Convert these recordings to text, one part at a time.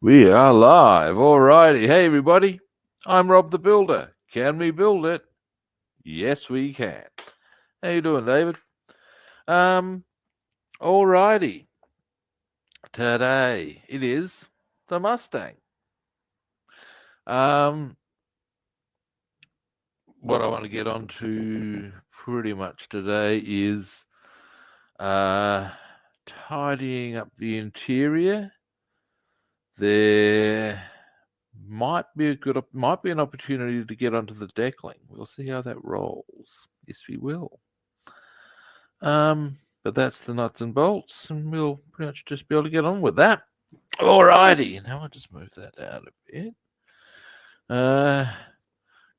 We are live. Alrighty. Hey, everybody. I'm Rob the Builder. Can we build it? Yes, we can. How you doing, David? Um, alrighty. Today it is the Mustang. Um, what I want to get on to pretty much today is tidying up the interior. There might be an opportunity to get onto the deckling. We'll see how that rolls. Yes, we will. But that's the nuts and bolts, and we'll pretty much just be able to get on with that. Alrighty, now I'll just move that down a bit.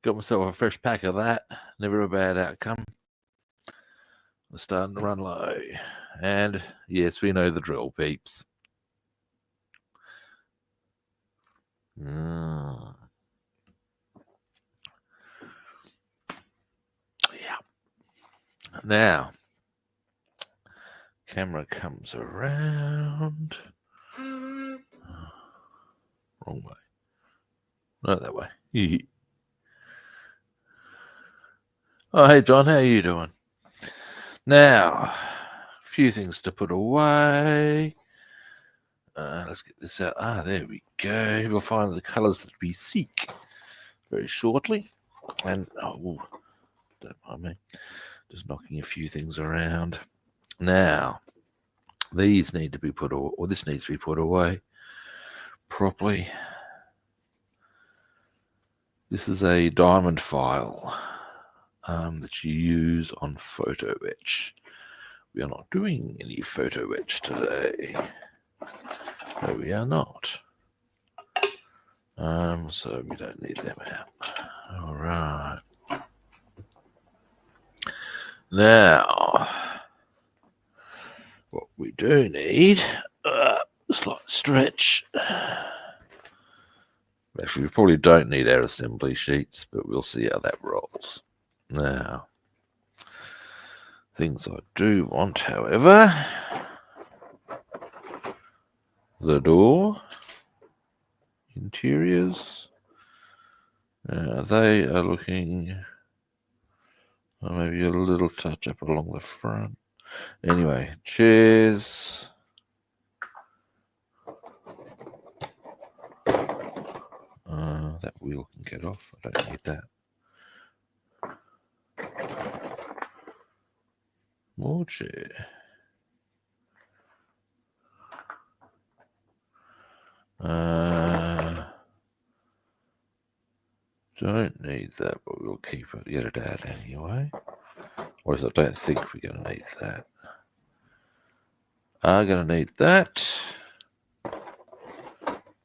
Got myself a fresh pack of that. Never a bad outcome. We're starting to run low. And yes, we know the drill, peeps. Yeah. Now, camera comes around. Wrong way. Not that way. Oh, hey, John, how are you doing? Now, a few things to put away. Let's get this out. There we go. We'll find the colours that we seek very shortly. And, don't mind me. Just knocking a few things around. Now, these need to be put away, or this needs to be put away properly. This is a diamond file that you use on photo etch. We are not doing any photo etch today. No, we are not. So we don't need them out. All right. Now, what we do need, a slight stretch. Actually, we probably don't need our assembly sheets, but we'll see how that rolls. Now, things I do want, however, the door, interiors, they are looking maybe a little touch up along the front. Anyway, chairs. That wheel can get off. I don't need that. More chair. Don't need that, but we'll keep it. Get it out anyway. Or I don't think we're going to need that. Are going to need that.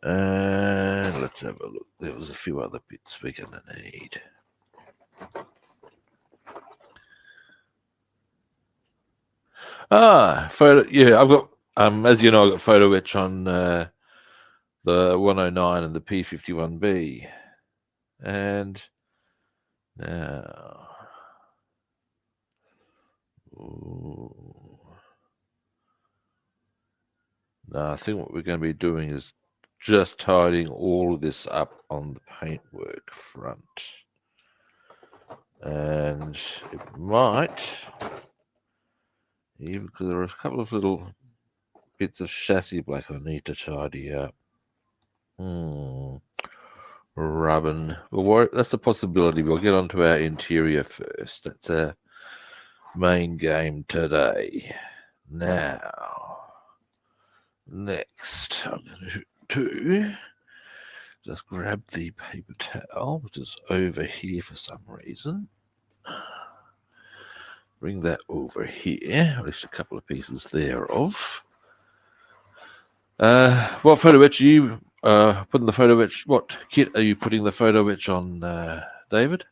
And let's have a look. There was a few other bits we're going to need. Photo. Yeah, I've got. As you know, I've got photo etch on the 109 and the P51B, and now. Now, I think what we're going to be doing is just tidying all of this up on the paintwork front. And it might, even because there are a couple of little bits of chassis black I need to tidy up. Rubbing. Well, that's a possibility. We'll get onto our interior first. That's our main game today. Now, next, I'm going to just grab the paper towel, which is over here for some reason. Bring that over here, at least a couple of pieces thereof. What photo etch are you putting the photo etch? What kit are you putting the photo etch on, David?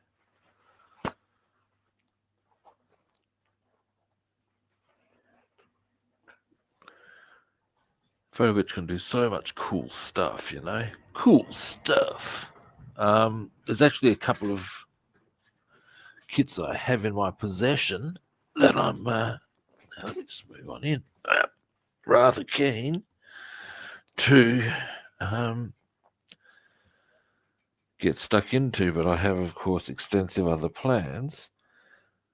Photo etch can do so much cool stuff, you know. Cool stuff. There's actually a couple of kits I have in my possession that I'm. Let me just move on in. Rather keen to get stuck into, but I have, of course, extensive other plans,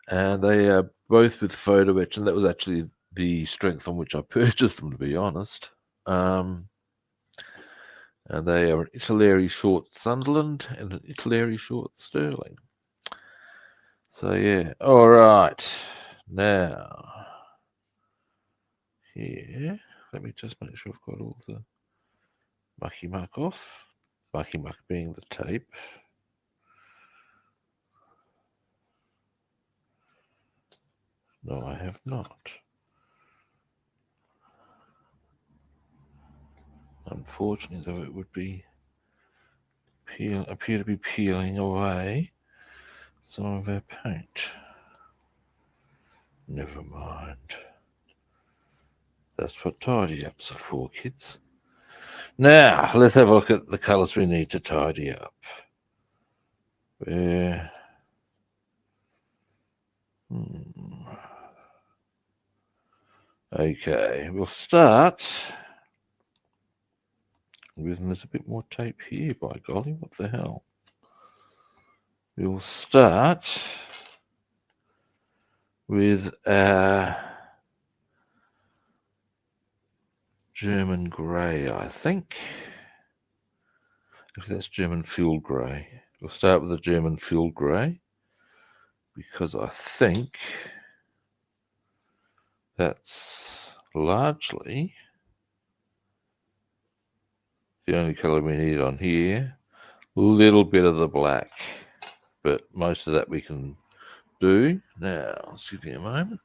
and they are both with photo etch, and that was actually the strength on which I purchased them, to be honest. And they are an Italeri short Sunderland and an Italeri short Sterling. So yeah, all right. Now here, let me just make sure I've got all the mucky muck off. Mucky muck being the tape. No, I have not. Unfortunately, though, it would be appear to be peeling away some of our paint. Never mind. That's what tidy ups are for, kids. Now, let's have a look at the colours we need to tidy up. Okay, we'll start with, and there's a bit more tape here, by golly, what the hell? We will start with German grey, I think. If that's German field grey. We'll start with the German field grey, because I think that's largely the only colour we need on here. A little bit of the black, but most of that we can do. Now, let's give me a moment.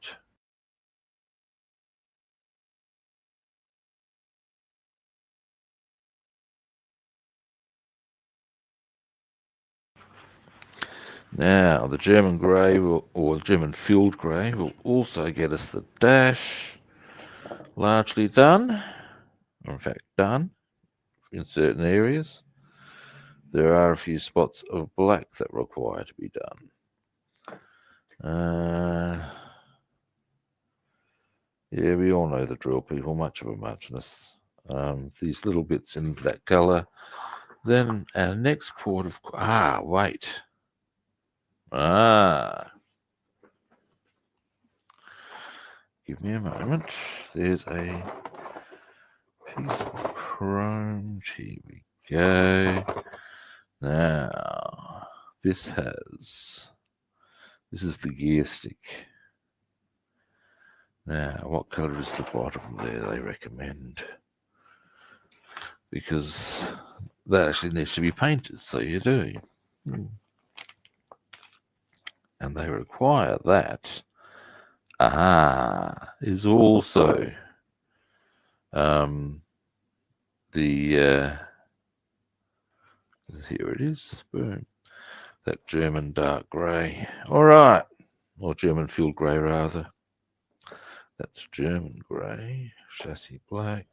Now, the German grey, or German field grey, will also get us the dash largely done, or in fact done, in certain areas. There are a few spots of black that require to be done. Yeah, we all know the drill, people, much of a muchness. These little bits in that colour. Then our next port of... wait. Give me a moment. There's a piece of chrome. Here we go. Now, this is the gear stick. Now, what colour is the bottom there they recommend? Because that actually needs to be painted, so you do. And they require that. Is also here it is, boom, that German dark grey. All right, or German field grey rather. That's German grey, chassis black.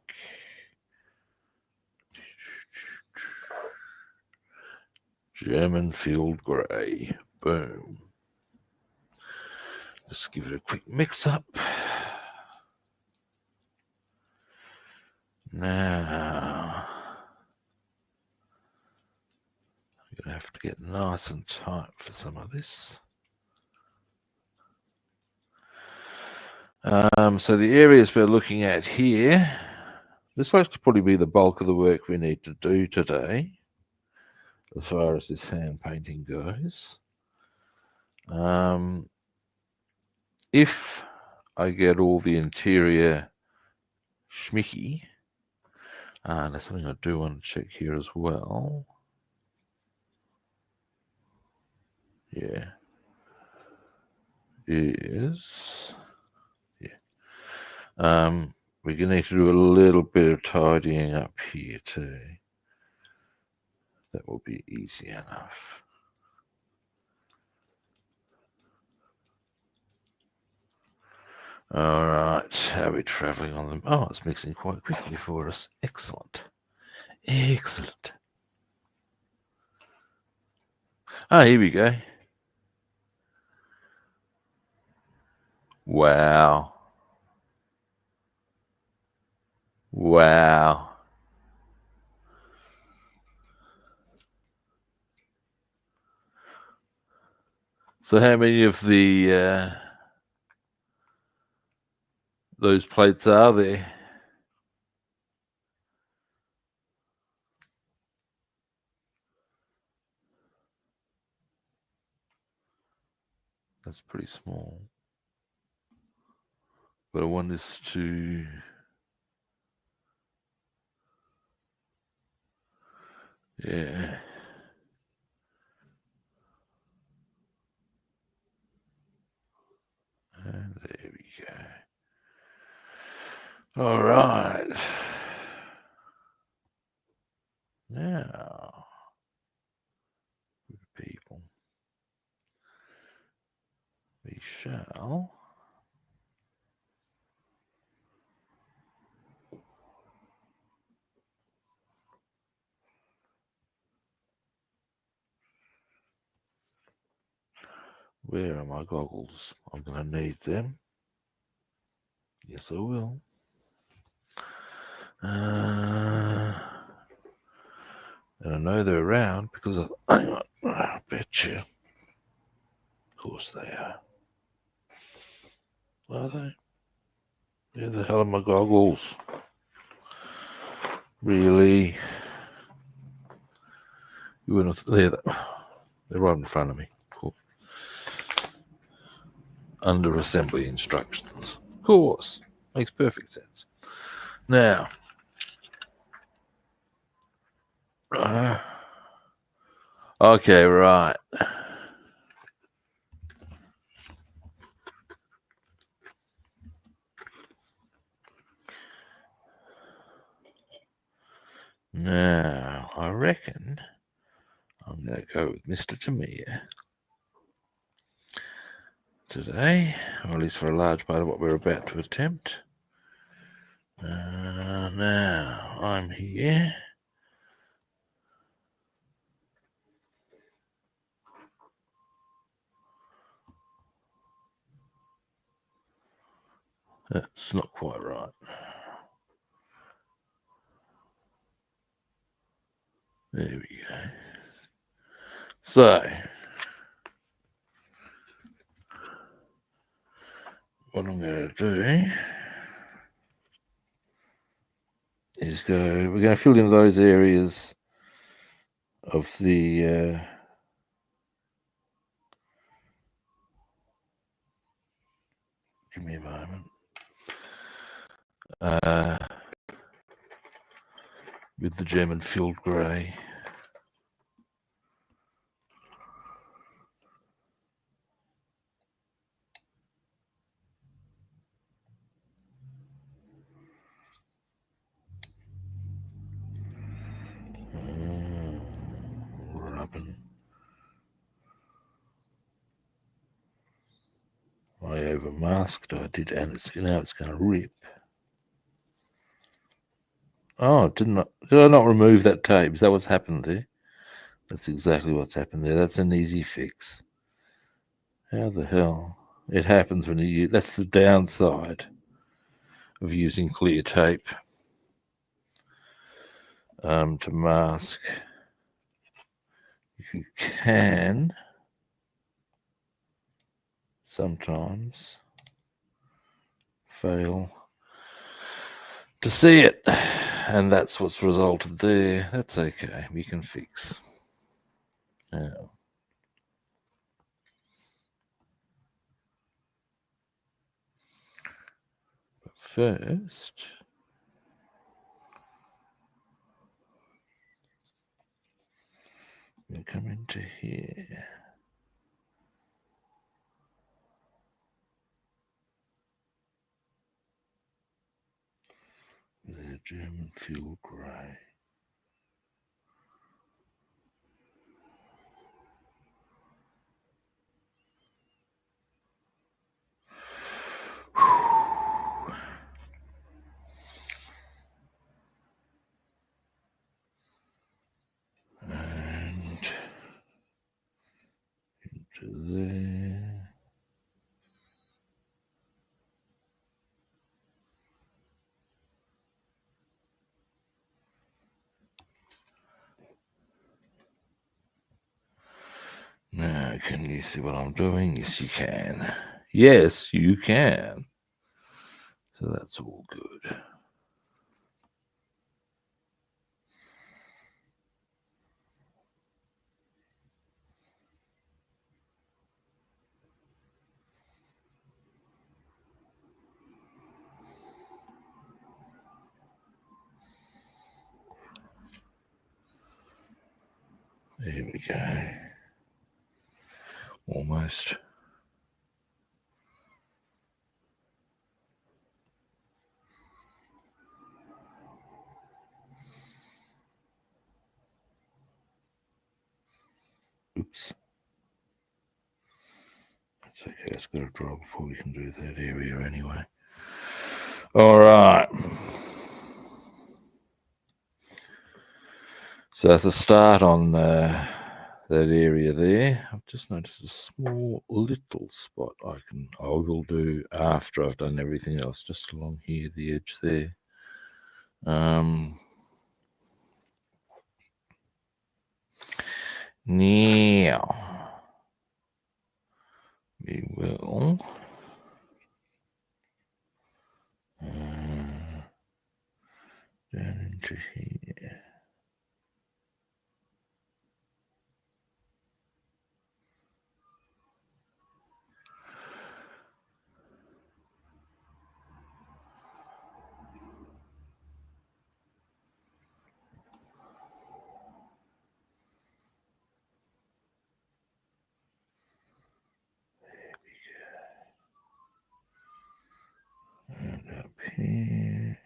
German field grey, boom. Just give it a quick mix up. Now, I'm going to have to get nice and tight for some of this. So the areas we're looking at here, this looks to probably be the bulk of the work we need to do today, as far as this hand painting goes. If I get all the interior schmicky, there's something I do want to check here as well. Yeah. Is, yeah. We're going to need to do a little bit of tidying up here too. That will be easy enough. All right, how are we traveling on them? Oh, it's mixing quite quickly for us. Excellent. Excellent. Here we go. Wow. Wow. So how many of the those plates are there? That's pretty small. But I want this to... Yeah. And there we go. All right. Now, people, we shall... Where are my goggles? I'm going to need them. Yes, I will. And I know they're around because I bet you. Of course they are. Are they? Where the hell are my goggles? Really? You wouldn't have... They're right in front of me. Cool. Under assembly instructions. Of course. Makes perfect sense. Now, okay, right. Now, I reckon I'm going to go with Mr. Tamiya today, or at least for a large part of what we're about to attempt. Now, I'm here. That's not quite right. There we go. So, what I'm going to do is we're going to fill in those areas of the give me a moment. With the German field grey. Rubbing. I overmasked. I did, and now it's going to rip. Oh, did I not remove that tape? Is that what's happened there? That's exactly what's happened there. That's an easy fix. How the hell? It happens when you... That's the downside of using clear tape to mask. You can sometimes fail to see it, and that's what's resulted there. That's okay. We can fix. Now, but first, we'll come into here. The German field grey. And into there. Now, Can you see what I'm doing? Yes, you can. Yes, you can. So that's all good. There we go. Almost. Oops. That's okay. It's got to dry before we can do that area anyway. All right. So that's a start on that area there. I've just noticed a small little spot I will do after I've done everything else, just along here, the edge there. Now we will down into here. And up here.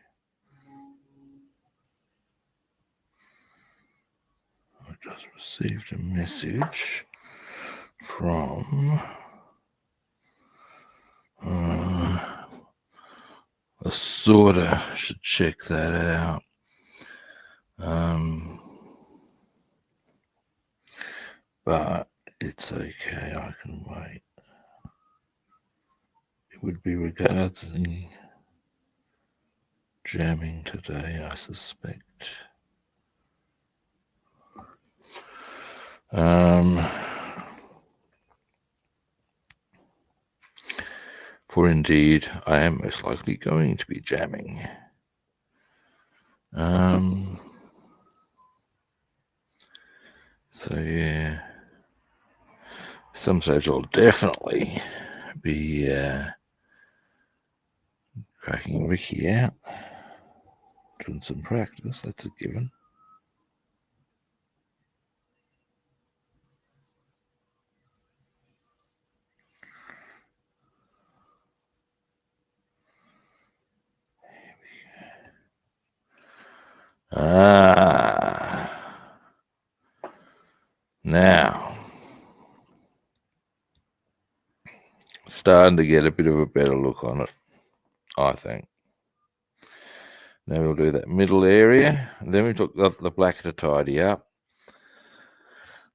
I just received a message from a sorter. Should check that out. But it's okay, I can wait. It would be regarding jamming today, I suspect. For indeed, I am most likely going to be jamming. So yeah, some stage I'll definitely be cracking Ricky out, doing some practice. That's a given. Now, starting to get a bit of a better look on it, I think. Now we'll do that middle area, and then we took the black to tidy up.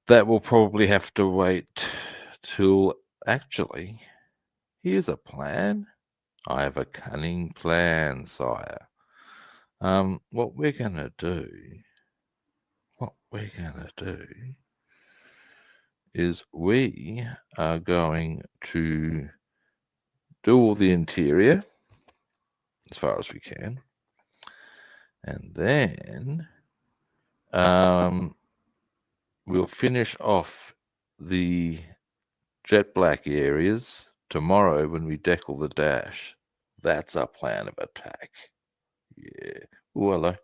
That will probably have to wait till, actually, here's a plan. I have a cunning plan, sire. What we're going to do is we are going to do all the interior as far as we can, and then we'll finish off the jet black areas tomorrow when we decal the dash. That's our plan of attack. Yeah. Ooh, hello.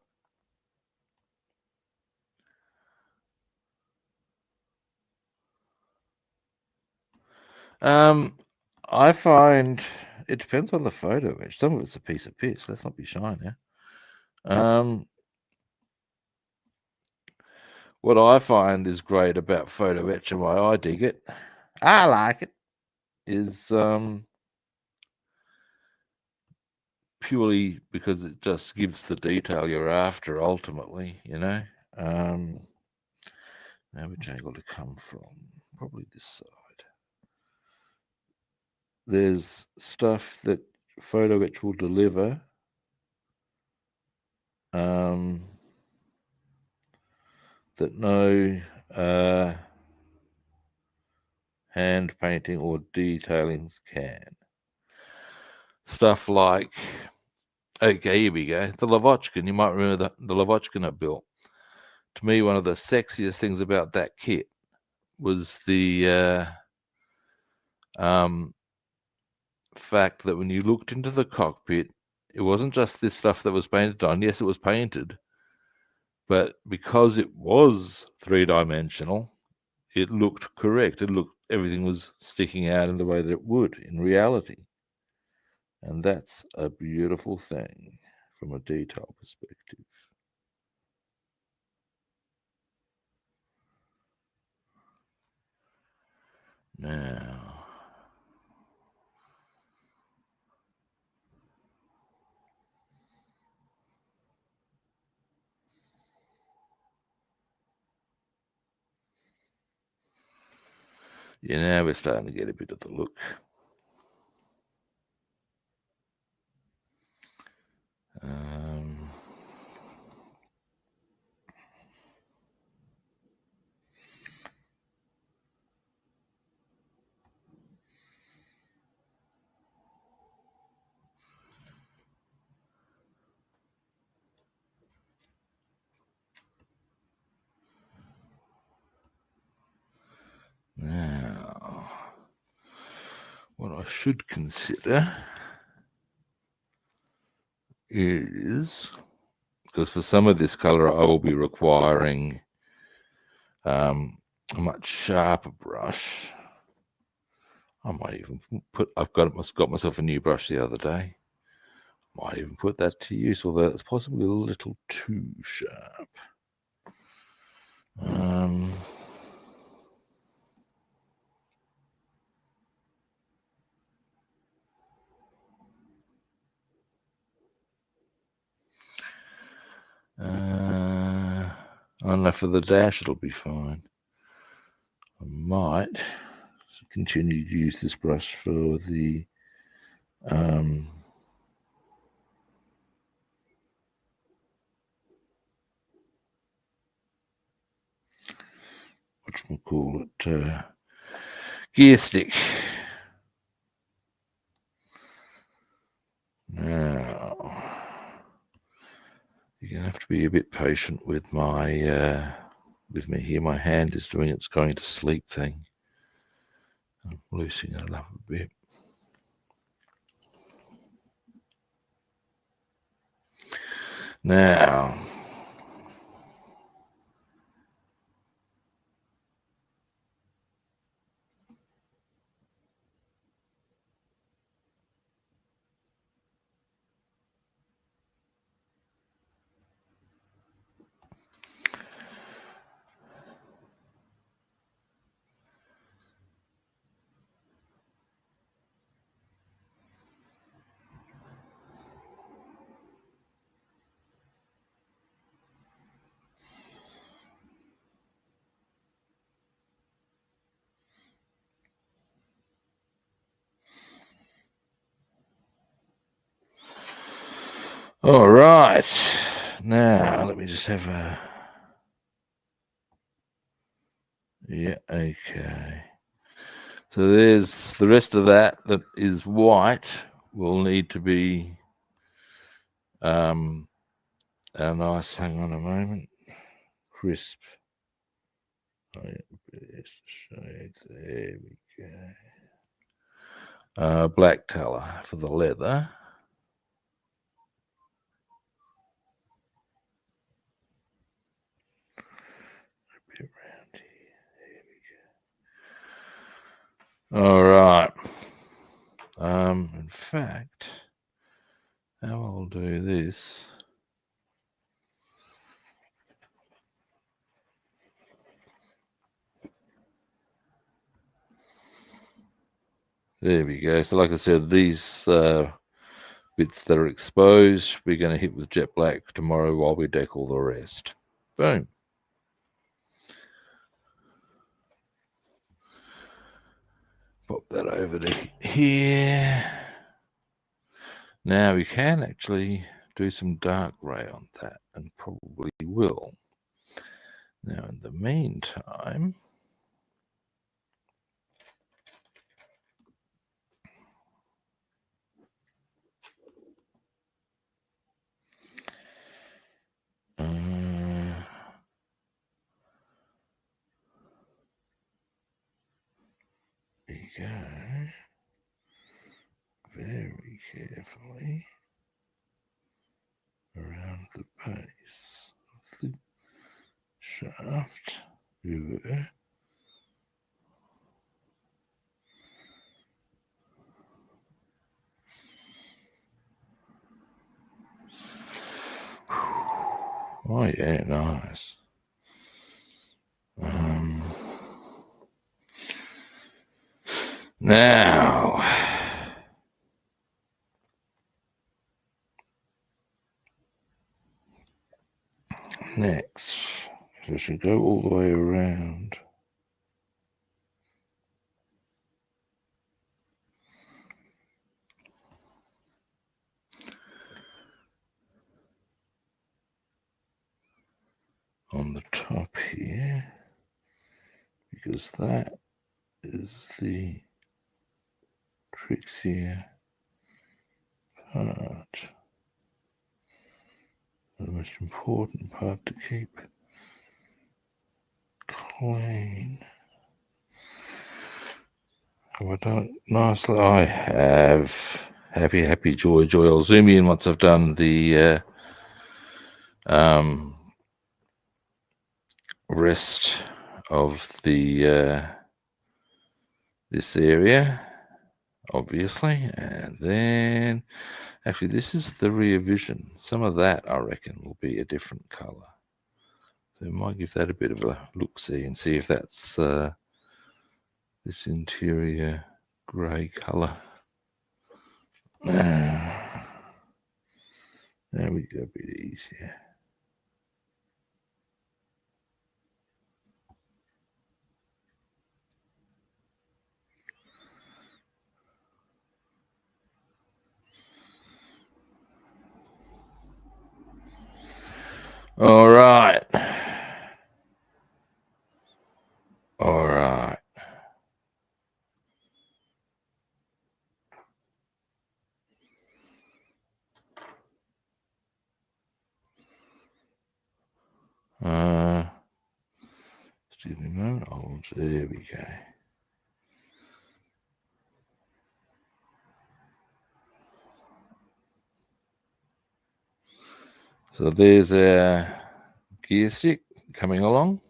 I find it depends on the photo etch. Some of it's a piece of piss. Let's not be shy now. What I find is great about photo etch and why I dig it, I like it, is purely because it just gives the detail you're after ultimately, you know. Now which angle to come from? Probably this side. There's stuff that photo etch will deliver that no hand painting or detailing can. Stuff like, okay, here we go. The Lavochkin. You might remember the Lavochkin I built. To me, one of the sexiest things about that kit was the fact that when you looked into the cockpit, it wasn't just this stuff that was painted on. Yes, it was painted, but because it was three-dimensional, it looked correct. Everything was sticking out in the way that it would in reality. And that's a beautiful thing from a detail perspective. Now, yeah, now we're starting to get a bit of the look. Now, what I should consider is, because for some of this color I will be requiring a much sharper brush. I might even got myself a new brush the other day. Might even put that to use, although it's possibly a little too sharp. I don't know, for the dash it'll be fine. I might continue to use this brush for the whatchamacallit, gear stick. Now, you're going to have to be a bit patient with my with me here. My hand is doing its going to sleep thing. I'm loosening it up a bit. Now, all right. Now, let me just have a... Yeah, okay. So there's the rest of that is white will need to be a nice, hang on a moment, crisp. Oh, yeah, best shades, there we go. Black color for the leather. A bit around here, there we go. All right. In fact, how I'll do this. There we go. So like I said, these bits that are exposed, we're going to hit with jet black tomorrow while we deck all the rest. Boom. Pop that over to here. Now we can actually do some dark gray on that, and probably will. Now in the meantime, you go. Very carefully around the base of the shaft. Revell. Oh yeah, nice. Now, next, so it should go all the way around. On the top here, because that is the trixier part, the most important part to keep clean. Have I done it nicely? I have. Happy, happy, joy, joy. I'll zoom in once I've done the rest of the this area, obviously, and then actually this is the rear vision. Some of that I reckon will be a different color, so I might give that a bit of a look-see and see if that's this interior grey color. There we go, a bit easier. All right. All right. Excuse me a moment. Oh, there we go. So there's a gear stick coming along.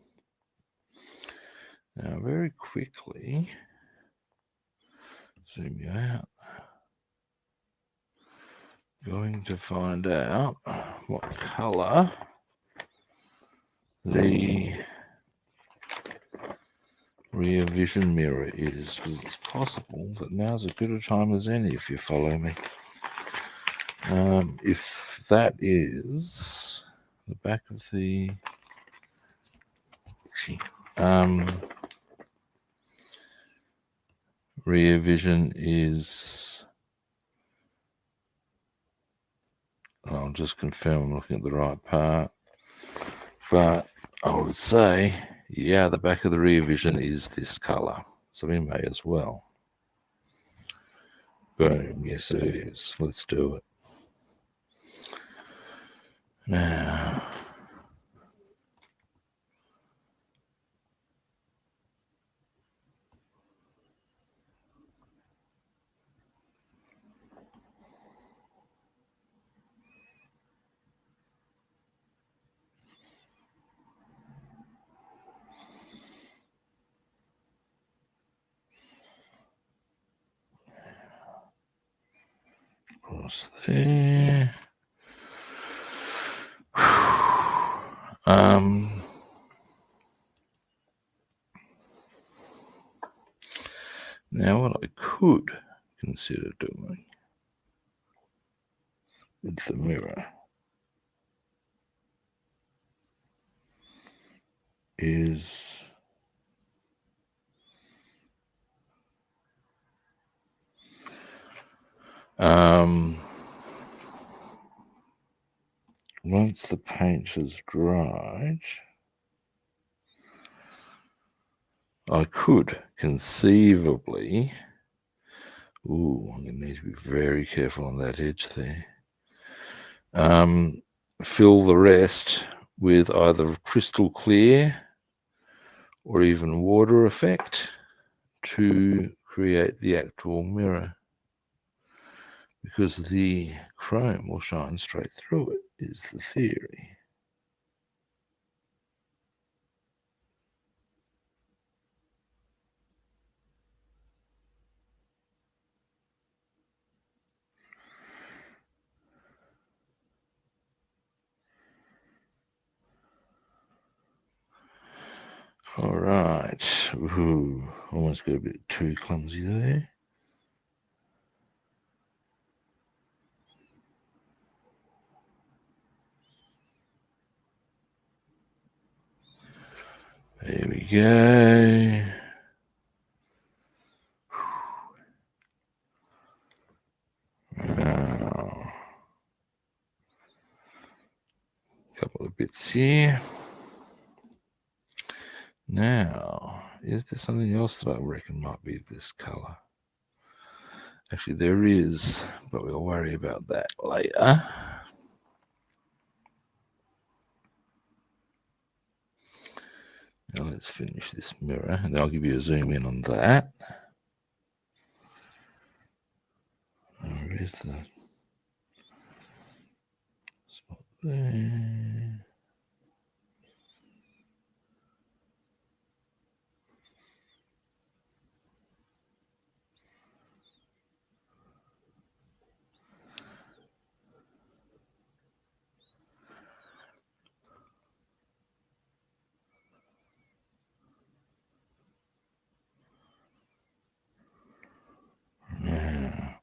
Now, very quickly, zoom you out. Going to find out what color the rear vision mirror is, because it's possible that now's as good a time as any if you follow me. If that is the back of the rear vision is, I'll just confirm I'm looking at the right part, but I would say, yeah, the back of the rear vision is this color, so we may as well. Boom, yes it is. Let's do it. Now, across there. Now what I could consider doing with the mirror is once the paint has dried, I could conceivably, I'm going to need to be very careful on that edge there, fill the rest with either crystal clear or even water effect to create the actual mirror, because the chrome will shine straight through it, is the theory. All right. Ooh, almost got a bit too clumsy there. There we go. Now, a couple of bits here. Now, is there something else that I reckon might be this colour? Actually, there is, but we'll worry about that later. Now let's finish this mirror, and I'll give you a zoom in on that. Where's the spot there? Yeah.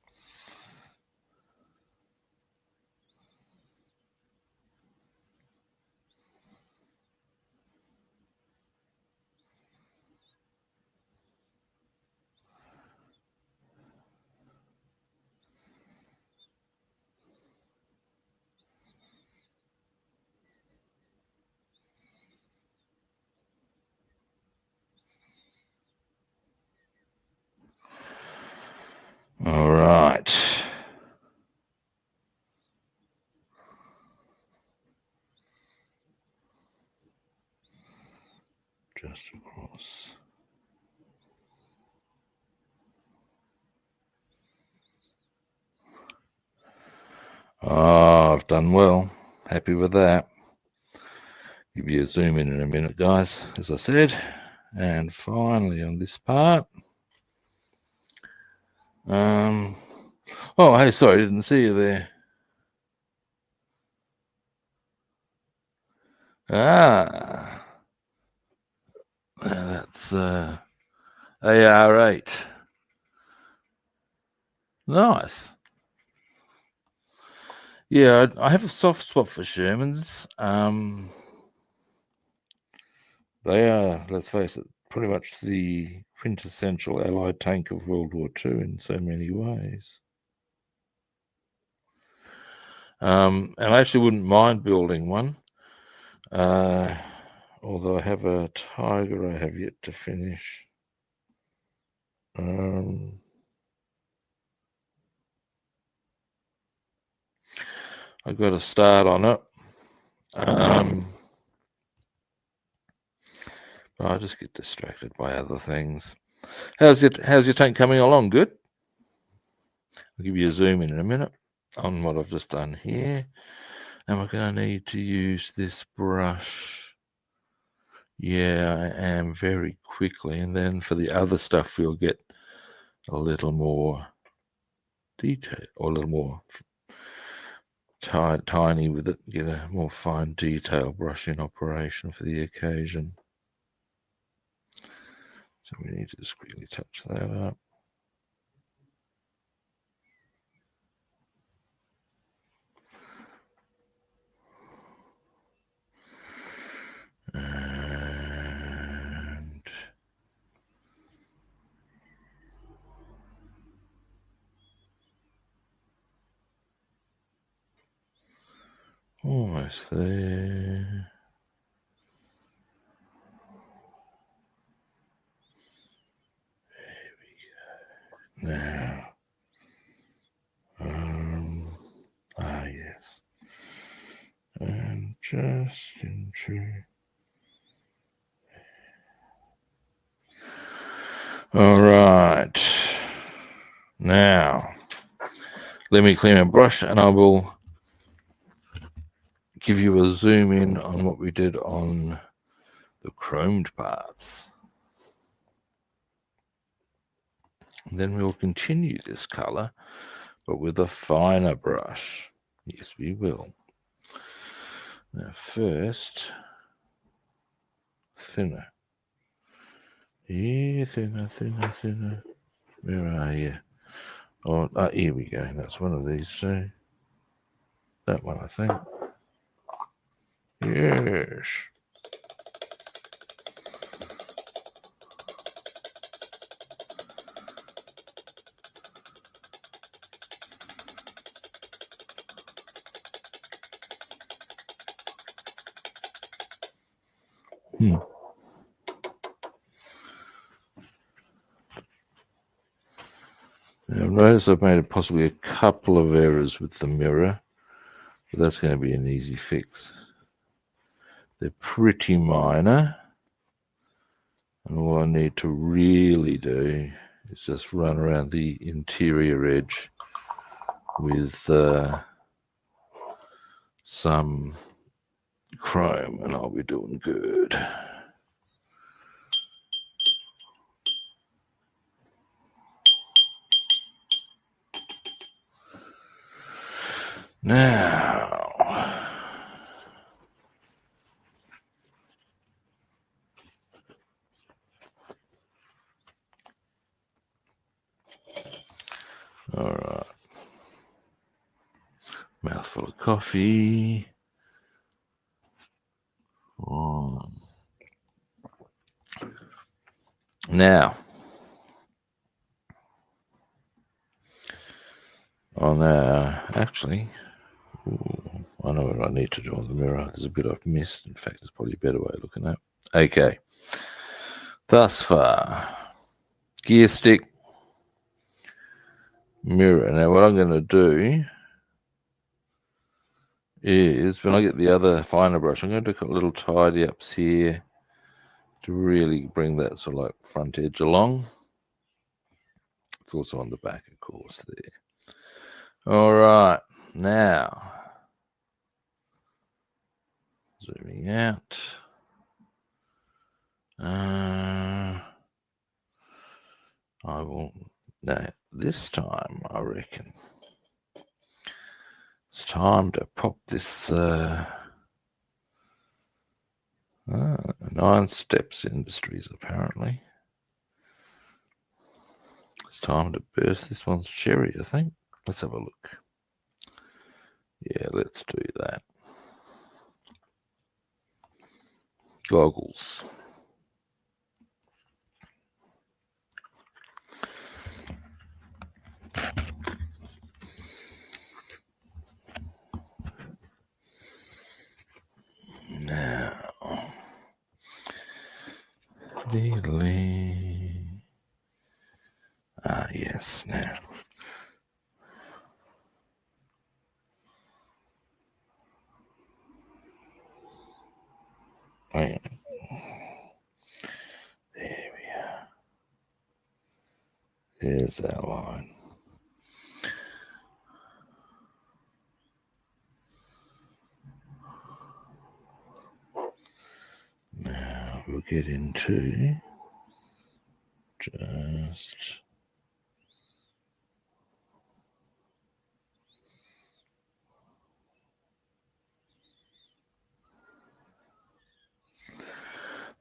All right. Just across. Oh, I've done well. Happy with that. Give you a zoom in a minute, guys, as I said. And finally on this part. Oh, hey, sorry, didn't see you there. Ah, that's AR8. Nice. Yeah, I have a soft spot for Shermans. They are, let's face it, pretty much the quintessential Allied tank of World War II in so many ways. And I actually wouldn't mind building one, although I have a Tiger I have yet to finish. I've got to start on it. But I just get distracted by other things. How's your tank coming along? Good? I'll give you a zoom in a minute on what I've just done here. And we're going to need to use this brush. Yeah, I am, very quickly. And then for the other stuff, we'll get a little more detail, or a little more tiny with it, get a more fine detail brush in operation for the occasion. So we need to discreetly touch that up. And almost there. There we go. Now, yes. And just into. All right. Now, let me clean my brush and I will give you a zoom in on what we did on the chromed parts. And then we'll continue this color, but with a finer brush. Yes, we will. Now first, thinner. Yeah, thinner, thinner, thinner. Where are you? Oh, here we go. That's one of these two. That one, I think. Yes. Now, notice I've made possibly a couple of errors with the mirror, but that's going to be an easy fix. They're pretty minor, and all I need to really do is just run around the interior edge with some chrome, and I'll be doing good. Now, all right, mouthful of coffee. Now, on actually, I know what I need to do on the mirror. There's a bit I've missed. In fact, there's probably a better way of looking at it. Okay. Thus far, gear stick, mirror. Now, what I'm going to do is, when I get the other finer brush, I'm going to do a little tidy ups here to really bring that sort of like front edge along. It's also on the back, of course, there. All right. Now, zooming out. I will, now this time I reckon it's time to pop this 9 Steps Industries, apparently. It's time to burst this one's cherry, I think. Let's have a look. Yeah, let's do that. Goggles. Now, yes, now. Right. There we are. There's our line. Now we'll get into just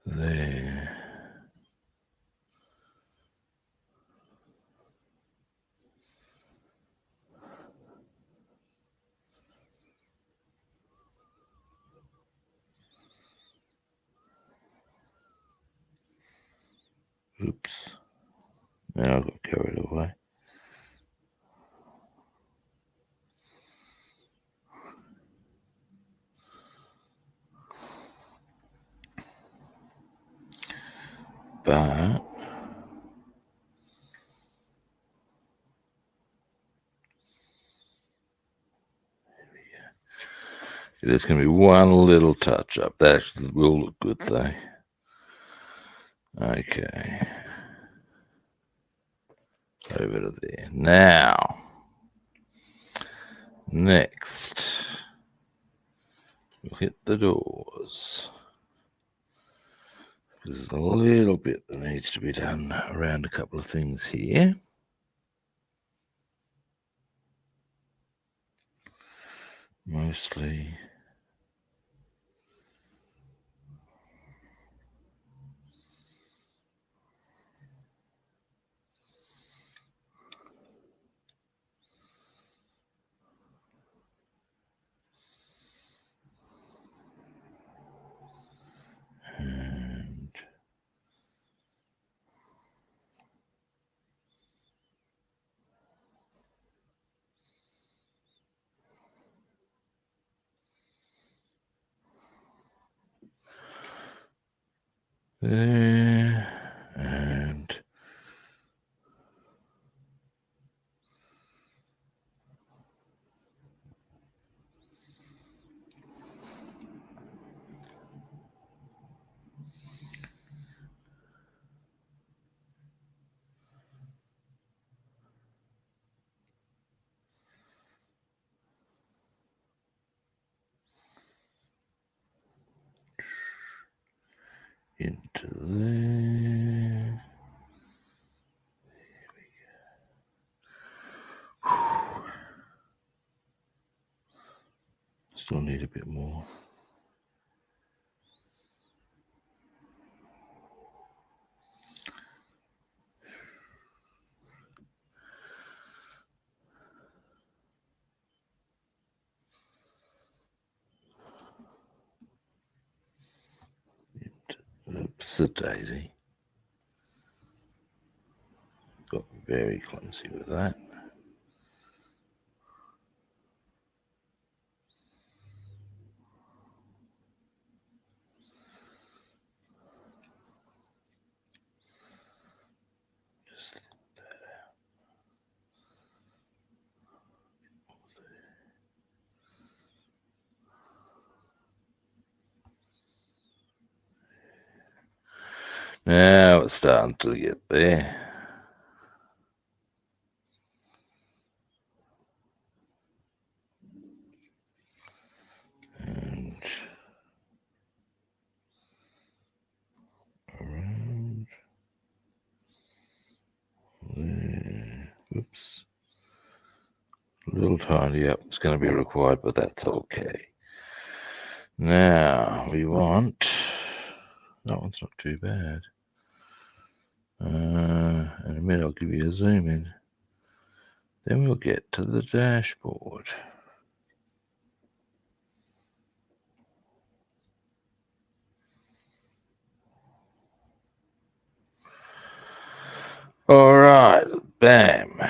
there. Oops. Now I got carried away. But there's going to be one little touch up. That actually will look good though. Okay. over to there. Now, next, we'll hit the doors. There's a little bit that needs to be done around a couple of things here. Mostly and there and into there. Still need a bit more. Oops, a daisy. Got very clumsy with that. Just that out. Now it's starting to get there. And around there. Oops. A little tiny up. It's going to be required, but that's okay. Now we want. That one's not too bad. In a minute, I'll give you a zoom in. Then we'll get to the dashboard. All right, bam.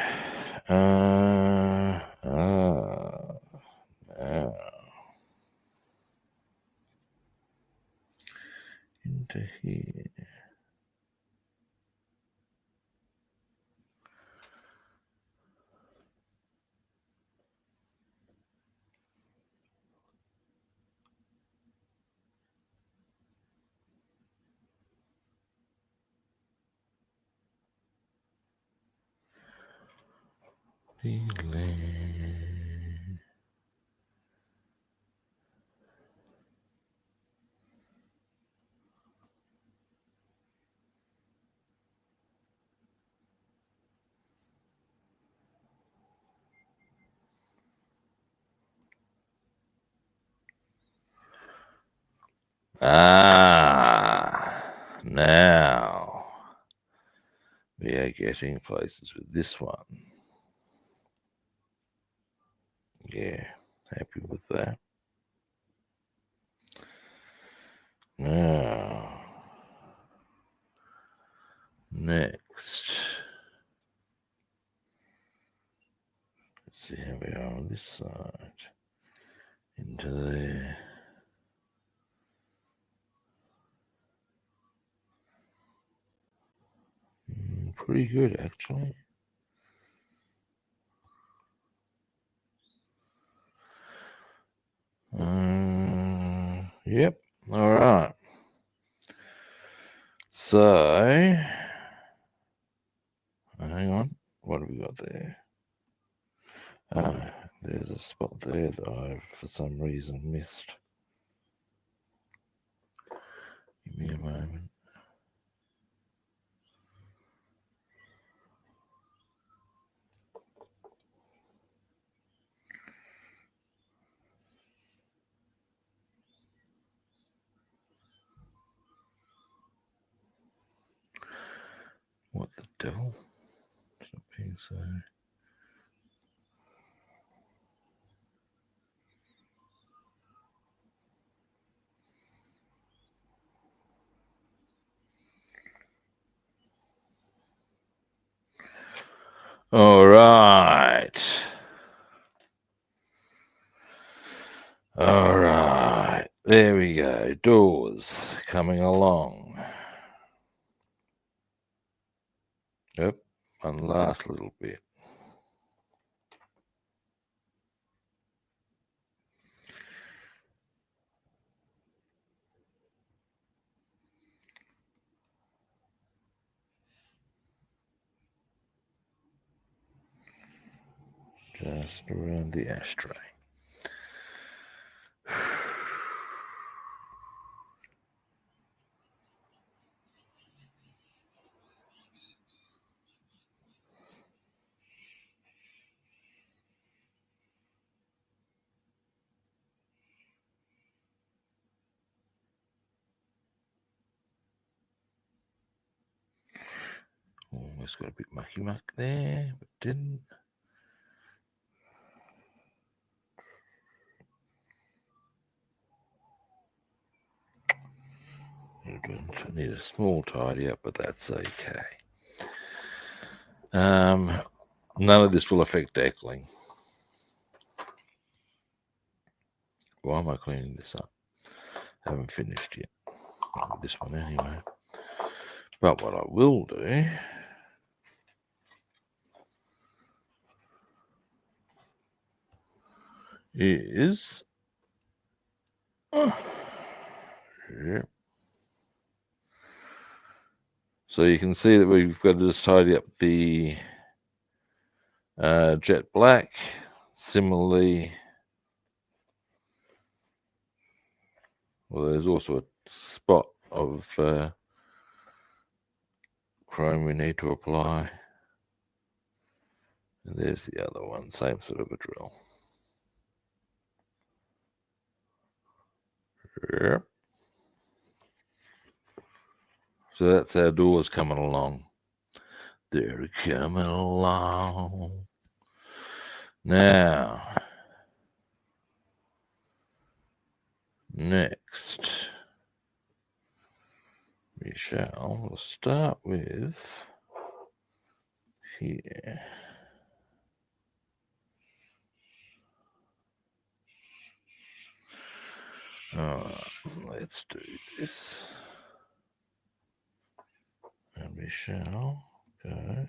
Into here. Delay. Now we are getting places with this one. Yeah, happy with that. Now, next, let's see how we are on this side. Into there. Pretty good, actually. Yep. All right. So, hang on. what have we got there? Ah, there's a spot there that I've for some reason missed. Give me a moment. What the devil? Stop being so. All right. All right. There we go. Doors coming along. Yep. One last little bit. Just around the ashtray. Almost got a bit mucky muck there, but didn't. I need a small tidy up, but that's okay. None of this will affect deckling. Why am I cleaning this up? Haven't finished yet. This one anyway. But what I will do is yep. So you can see that we've got to just tidy up the jet black. Similarly, well, there's also a spot of chrome we need to apply. And there's the other one, same sort of a drill. Yep. So that's our doors coming along. They're coming along. Now, next, we shall start with here. Alright, let's do this. And we shall go.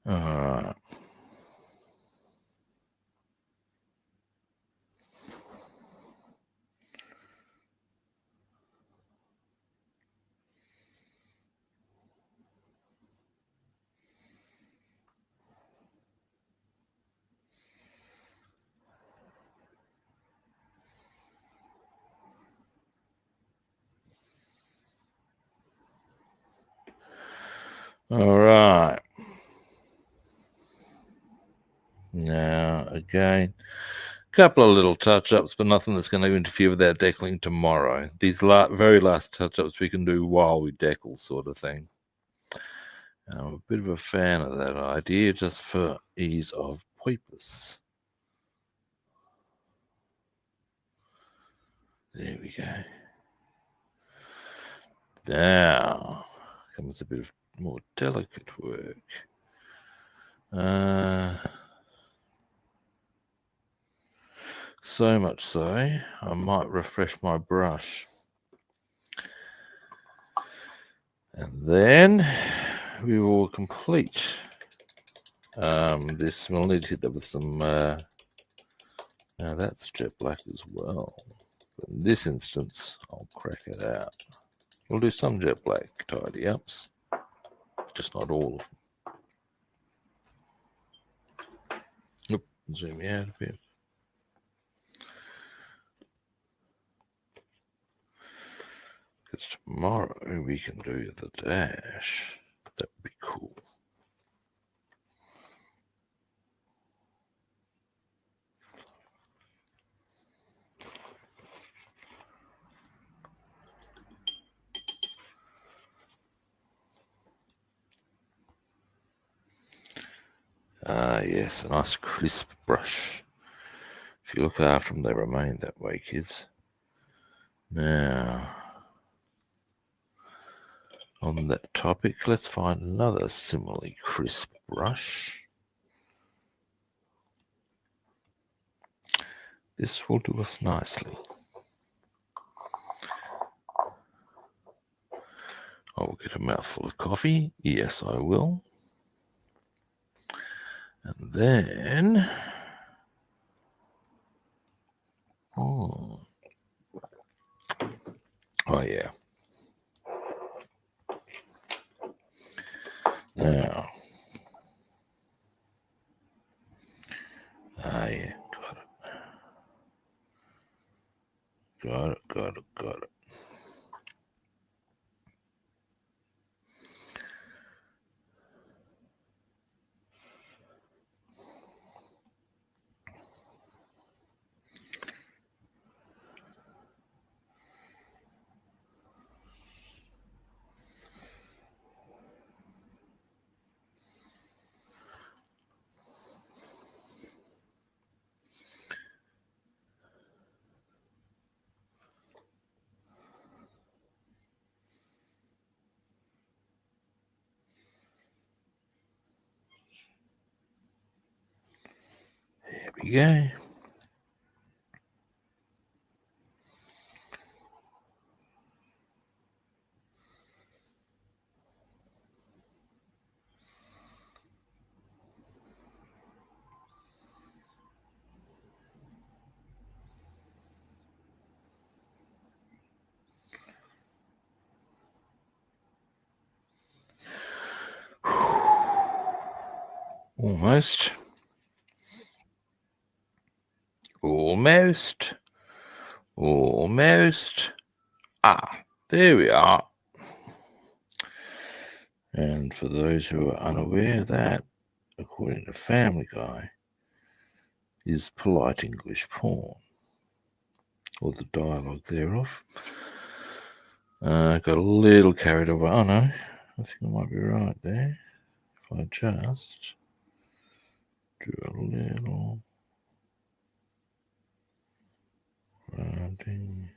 Alright. All right. Now, again, a couple of little touch-ups, but nothing that's going to interfere with our deckling tomorrow. These very last touch-ups we can do while we deckle, sort of thing. And I'm a bit of a fan of that idea, just for ease of purpose. There we go. Now comes a bit of more delicate work. So much so, I might refresh my brush. And then we will complete this. We'll need to hit that with some. Now that's jet black as well. But in this instance, I'll crack it out. We'll do some jet black tidy ups, just not all of them. Oop, zoom me out a bit. Because tomorrow we can do the dash. That would be cool. Yes, a nice crisp brush. If you look after them, they remain that way, kids. Now, on that topic, let's find another similarly crisp brush. This will do us nicely. I will get a mouthful of coffee. Yes, I will. And then... Oh yeah. Now... yeah, got it. Got it. There we go. Almost. There we are. And for those who are unaware, that, according to Family Guy, is polite English porn, or the dialogue thereof. Got a little carried away. Oh no, I think I might be right there. If I just do a little rounding.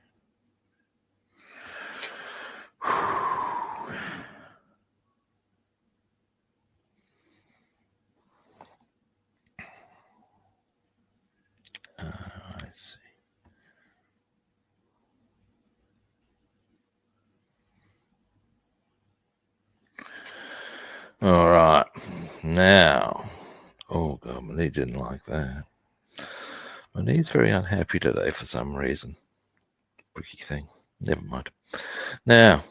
I see. All right, now, oh God, my knee didn't like that. My knee's very unhappy today for some reason. Bricky thing. Never mind. Now,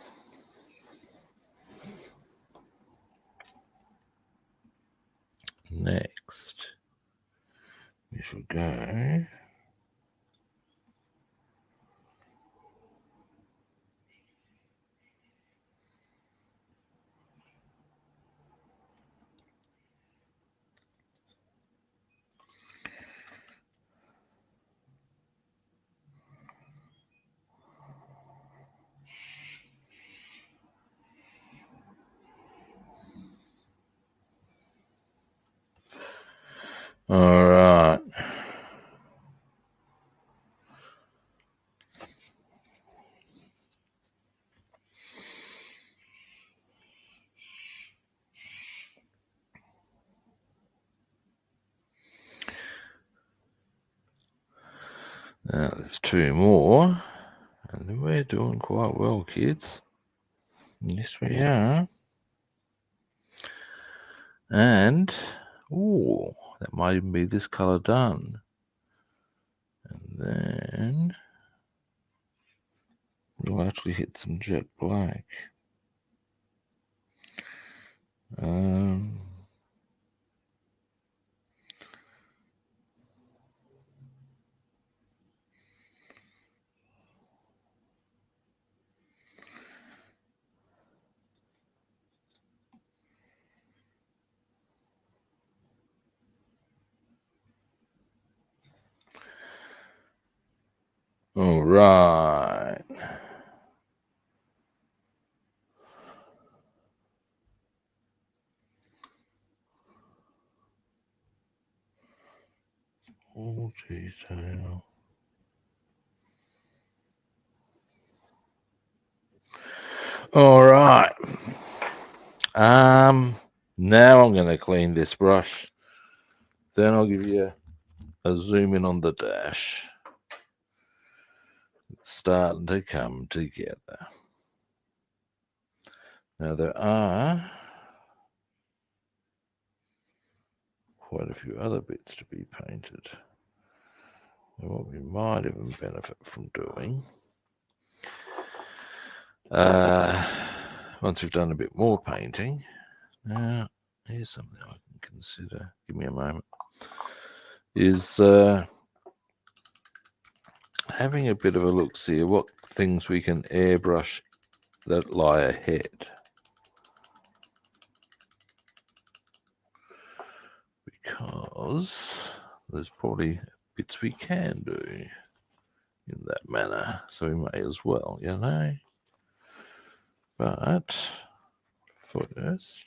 next, we shall go. All right. Now there's two more, and then we're doing quite well, kids. Yes, we are. And, oh, that might even be this colour done. And then we'll actually hit some jet black. All right. All detail. All right. Now I'm going to clean this brush. Then I'll give you a zoom in on the dash. It's starting to come together. Now there are quite a few other bits to be painted. And what we might even benefit from doing, once we've done a bit more painting, now here's something I can consider. Give me a moment. Is having a bit of a look, see what things we can airbrush that lie ahead. Because there's probably bits we can do in that manner, so we may as well, you know. But first,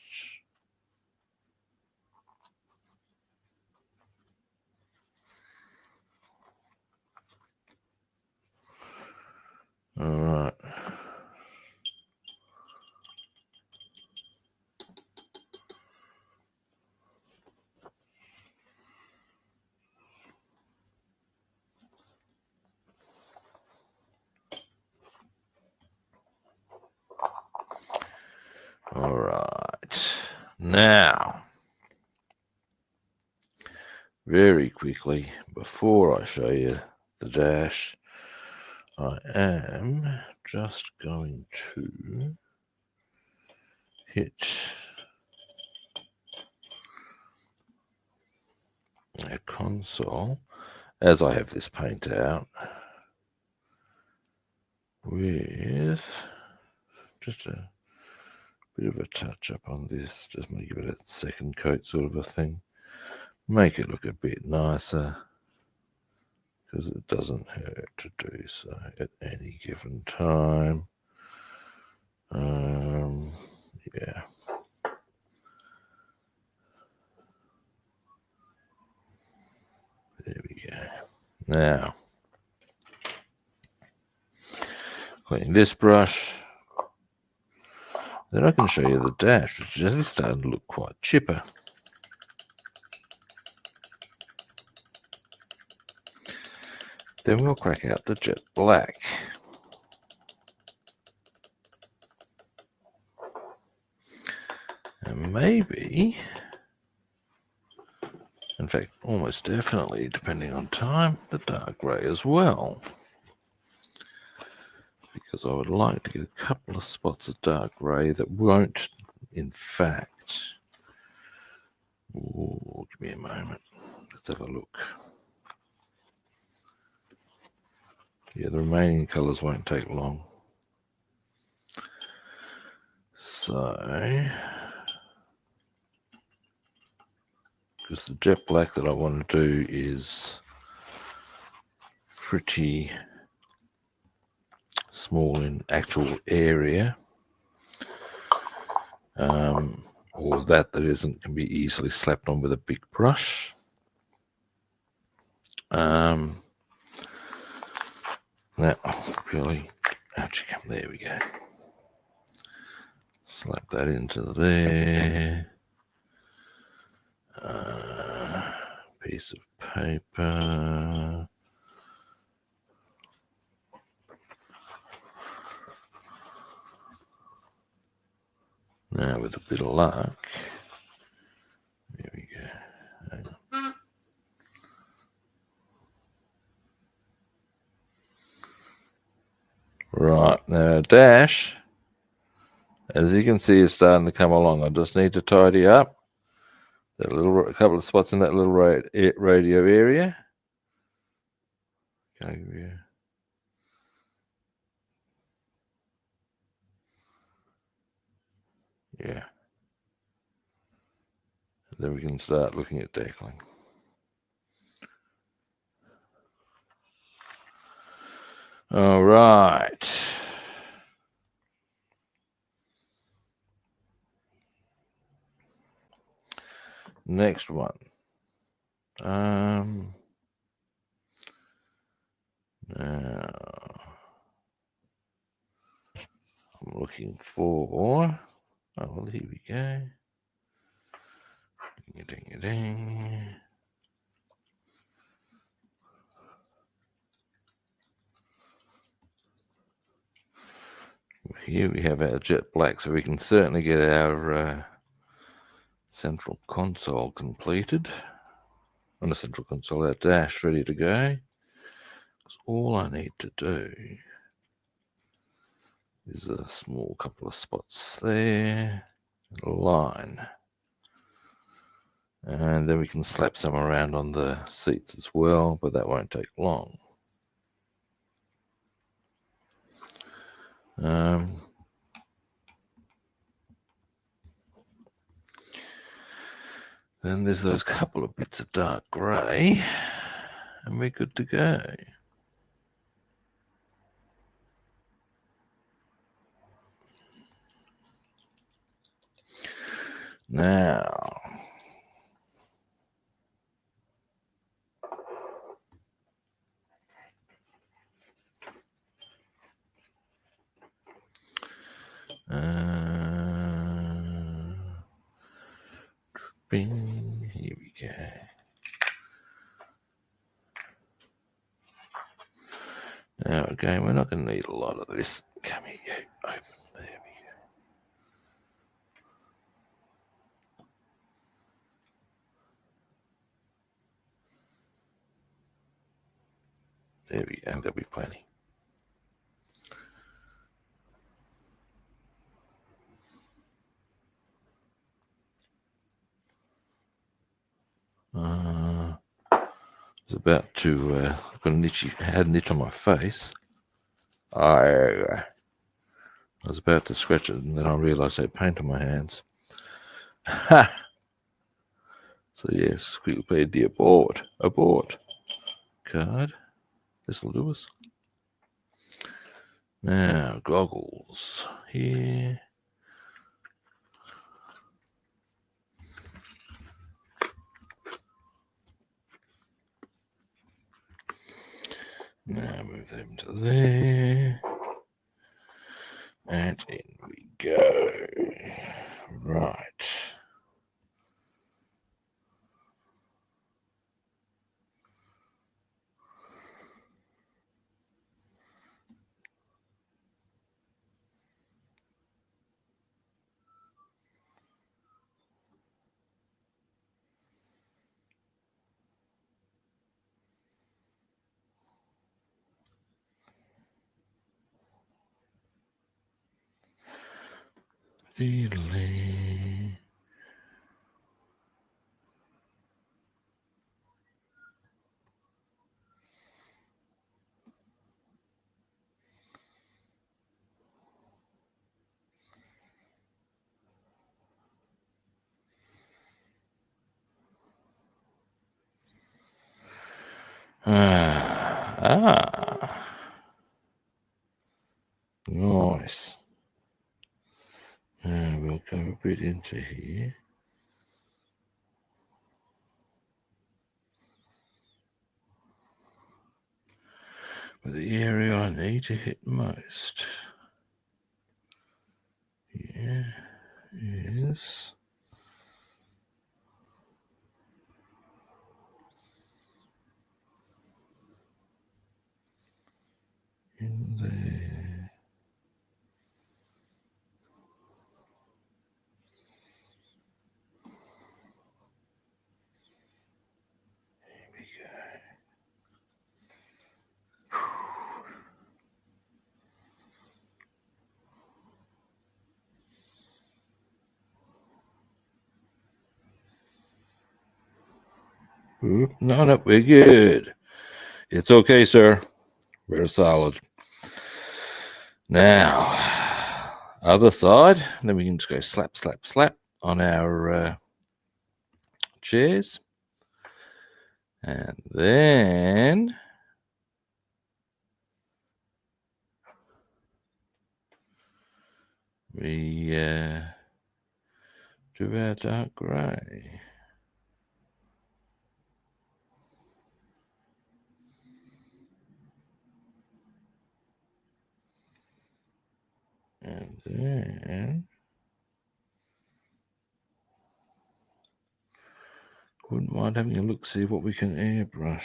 all right. All right. Now, very quickly, before I show you the dash, I am just going to hit a console as I have this paint out with just a bit of a touch up on this, just make it a second coat sort of a thing. Make it look a bit nicer, because it doesn't hurt to do so at any given time. Yeah. There we go. Now, clean this brush. Then I can show you the dash, which is starting to look quite chipper. Then we'll crack out the jet black. And maybe, in fact, almost definitely, depending on time, the dark grey as well. Because I would like to get a couple of spots of dark grey that won't, in fact, give me a moment, let's have a look. Yeah, the remaining colours won't take long. So, because the jet black that I want to do is pretty small in actual area, or that isn't, can be easily slapped on with a big brush. Now, really, out you come. There we go. Slap that into there. Piece of paper. Now, with a bit of luck, dash, as you can see, is starting to come along. I just need to tidy up that a couple of spots in that little radio area. Okay, yeah. Then we can start looking at deckling. All right. Next one. Now, I'm looking for. Oh, well, here we go. Ding, ding, ding. Here we have our jet black, so we can certainly get our central console completed. On the central console, our dash ready to go. Because all I need to do is a small couple of spots there, a line. And then we can slap some around on the seats as well, but that won't take long. Then there's those couple of bits of dark grey, and we're good to go. Now, bing, here we go. Now again, we're not going to need a lot of this. Come here, you. Open. There we go. There we go. There'll be plenty. I was about to got had a niche on my face. I was about to scratch it, and then I realised I had paint on my hands. Ha! So yes, quickly played the abort card. This will do us. Now goggles here. Now move them to there. And in we go. Right. Delay. Nice. Now we'll go a bit into here. But the area I need to hit most here is in there. Here we go. No, we're good. It's okay, sir. We're solid. Now, other side. Then we can just go slap, slap, slap on our chairs. And then we do our dark grey. And then wouldn't mind having a look, see what we can airbrush.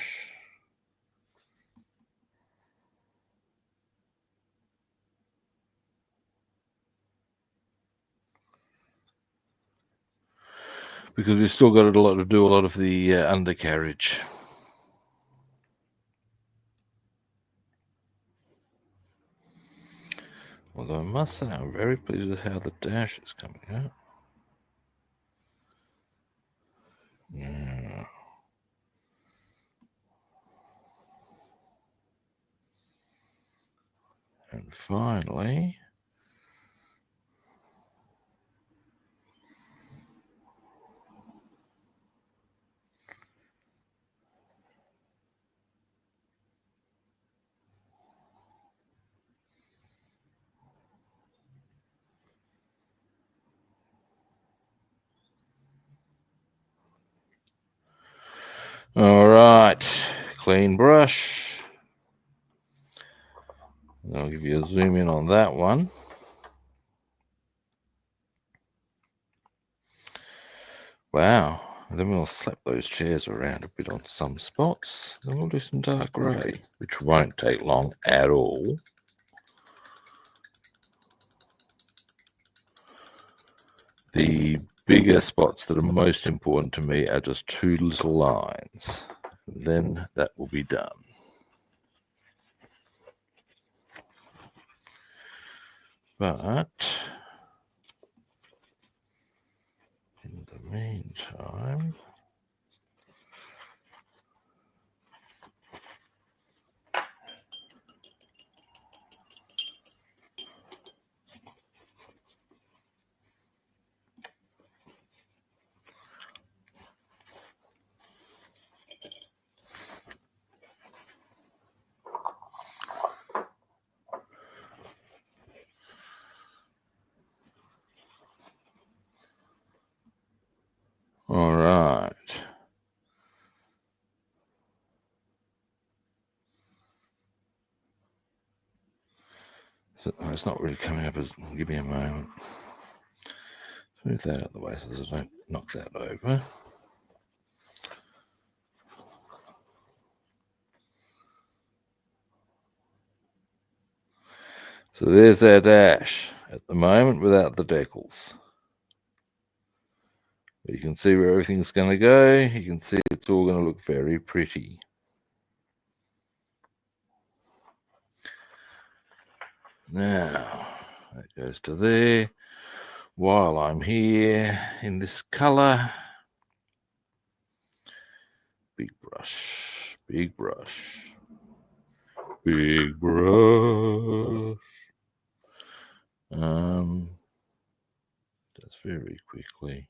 Because we've still got a lot to do, a lot of the undercarriage. Although I must say I'm very pleased with how the dash is coming out. Yeah. And finally, all right, clean brush. I'll give you a zoom in on that one. Wow. And then we'll slap those chairs around a bit on some spots. Then we'll do some dark grey, which won't take long at all. The bigger spots that are most important to me are just two little lines. Then that will be done. But in the meantime, all right. So it's not really coming up as, give me a moment. Move that out of the way so that I don't knock that over. So there's our dash at the moment without the decals. You can see where everything's going to go. You can see it's all going to look very pretty. Now, that goes to there. While I'm here in this color, big brush, big brush, big brush. Just very quickly,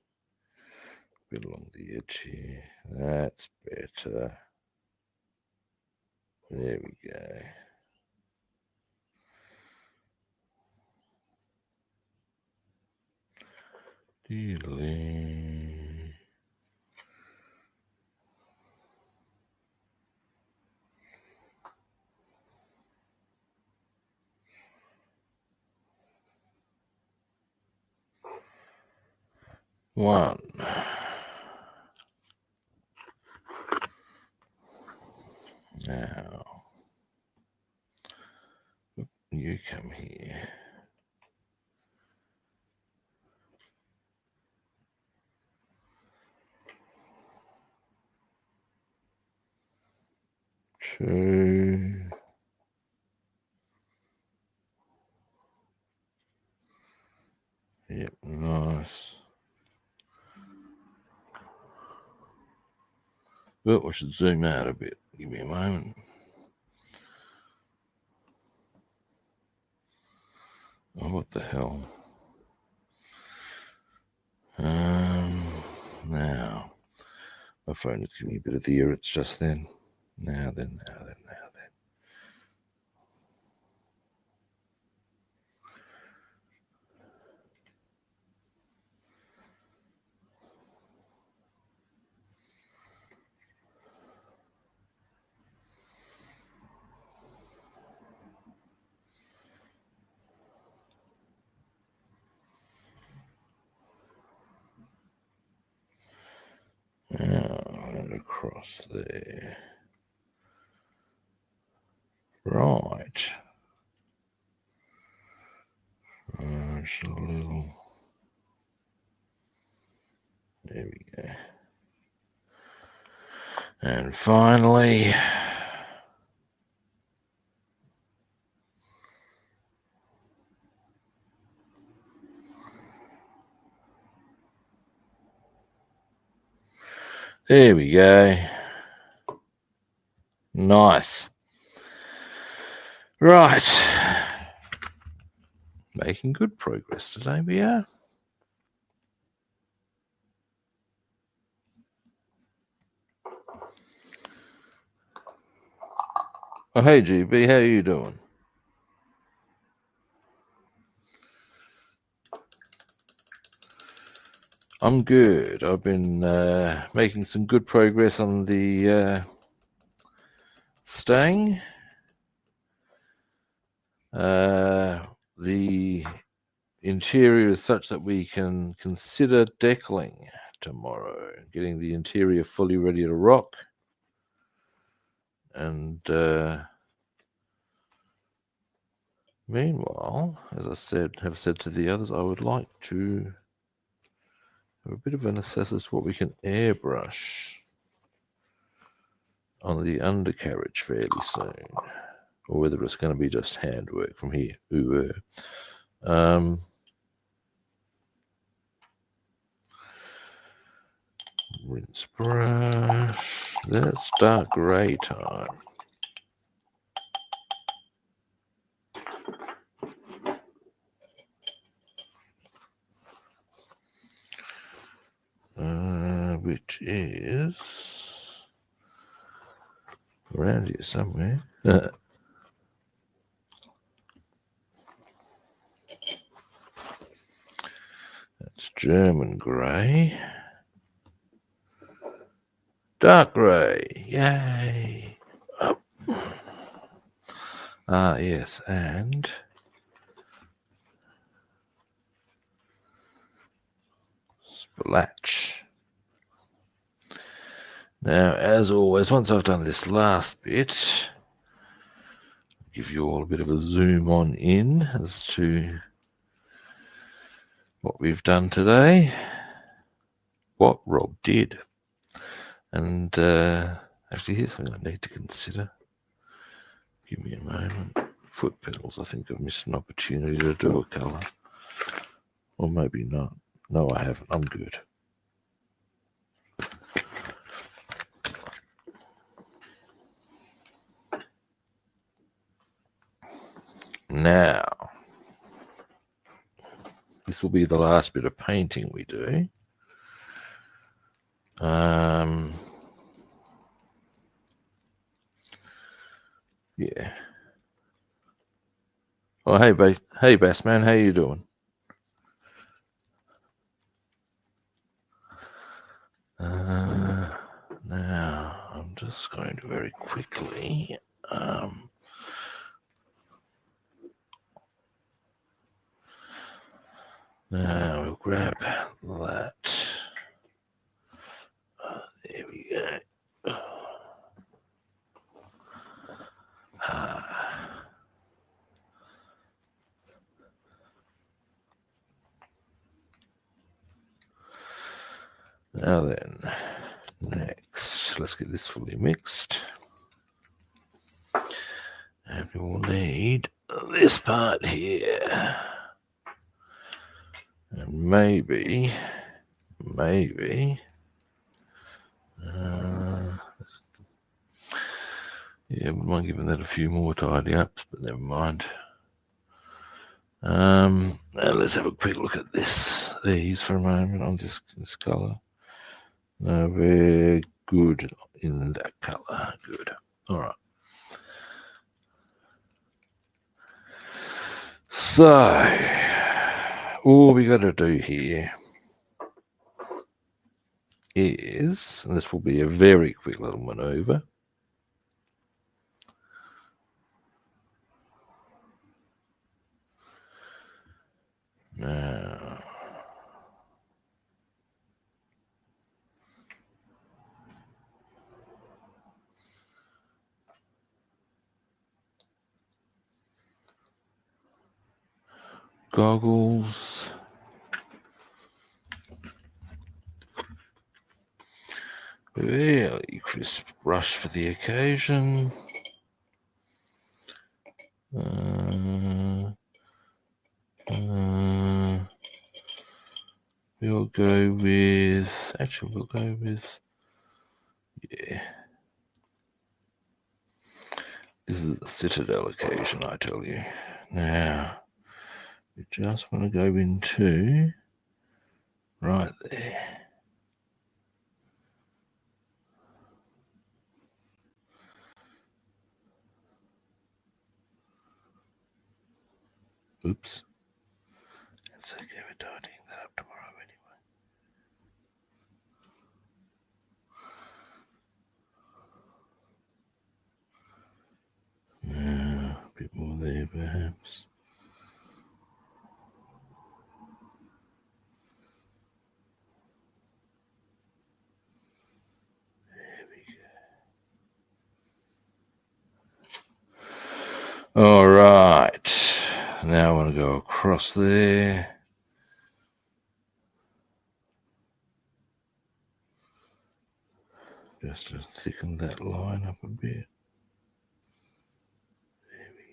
a bit along the edge here. That's better. There we go. Dealing. One. Now, you come here. Two. Yep, nice. But I should zoom out a bit. Give me a moment. Oh, what the hell? Now, my phone is giving me a bit of the irrits just then. Now then. And across there. Right. Just a little. There we go. And finally, there we go. Nice. Right. Making good progress today, we are. Oh, hey, GB, how are you doing? I'm good. I've been making some good progress on the Mustang. The interior is such that we can consider deckling tomorrow, getting the interior fully ready to rock. And meanwhile, as I have said to the others, I would like to have a bit of an assess to what we can airbrush on the undercarriage fairly soon, or whether it's going to be just handwork from here. Rinse brush. That's dark grey time. Which is around here somewhere. That's German grey. Dark grey. Yay. Oh. Yes, and splatch. Now, as always, once I've done this last bit, I'll give you all a bit of a zoom on in as to what we've done today, what Rob did. And actually, here's something I need to consider. Give me a moment. Foot pedals, I think I've missed an opportunity to do a colour. Or maybe not. No, I haven't. I'm good. Now, this will be the last bit of painting we do. Yeah. Oh, hey, Bass Man, how you doing? Now, I'm just going to very quickly. Now we'll grab that. There we go. Now then, next, let's get this fully mixed. And we will need this part here. And maybe, Yeah, wouldn't mind giving that a few more tidy ups, but never mind. Now let's have a quick look at these for a moment on this colour. No, we're good in that colour. Good. All right. So, all we got to do here is, and this will be a very quick little manoeuvre. Now, goggles. Really crisp brush for the occasion. We'll go with, yeah. This is a Citadel occasion, I tell you. Now, we just want to go into right there. Oops. It's okay, we're tidying that up tomorrow anyway. A bit more there, perhaps. There we go. All right. Now I want to go across there. Just to thicken that line up a bit. There we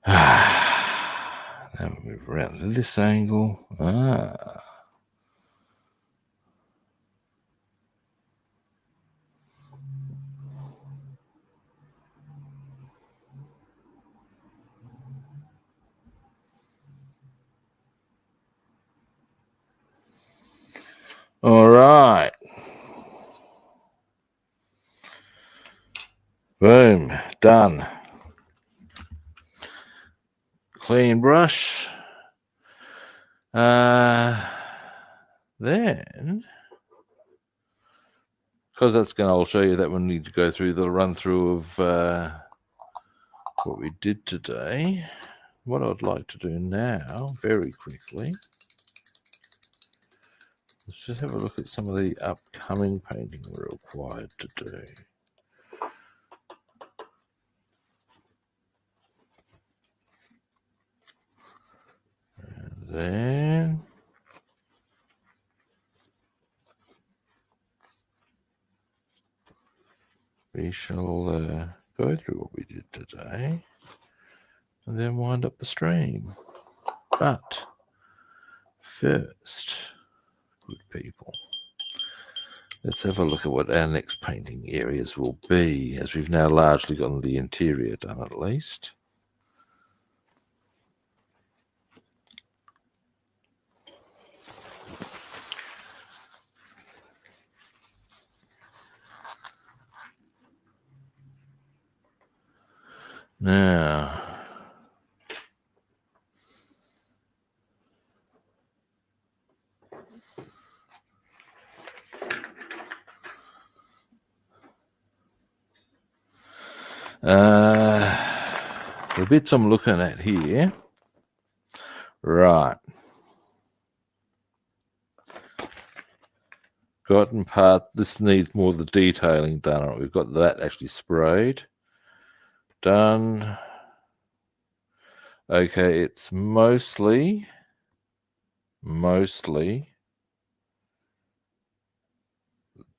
go. Now we move around to this angle. All right. Boom. Done. Clean brush. Then, because that's going to, I'll show you that we need to go through the run through of what we did today. What I'd like to do now, very quickly, let's just have a look at some of the upcoming painting we're required to do. And then we shall go through what we did today and then wind up the stream. But first, good people, let's have a look at what our next painting areas will be, as we've now largely gotten the interior done at least. Now, the bits I'm looking at here, right. Cotton part, this needs more of the detailing done on it. We've got that actually sprayed. Done. Okay, it's mostly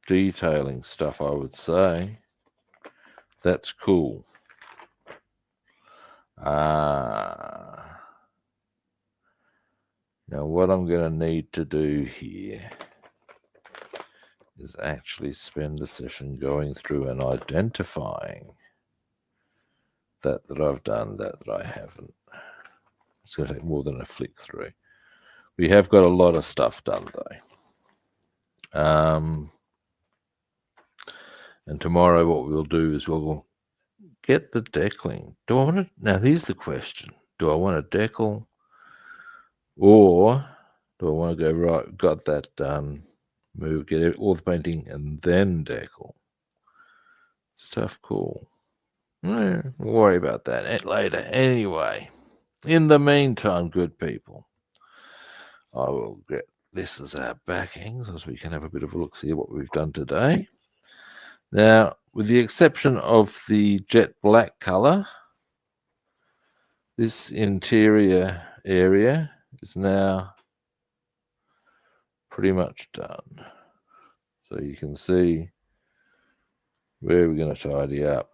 detailing stuff, I would say. That's cool. Now, what I'm going to need to do here is actually spend a session going through and identifying that I've done, that I haven't. It's going to take more than a flick through. We have got a lot of stuff done, though. And tomorrow what we'll do is we'll get the deckling. Do I want to... Now, here's the question. Do I want to deckle, or do I want to go, right, got that done, move, get all the painting, and then deckle? It's a tough call. We'll worry about that later. Anyway, in the meantime, good people, I will get this as our backing so we can have a bit of a look, see what we've done today. Now, with the exception of the jet black color, this interior area is now pretty much done. So you can see where we're going to tidy up,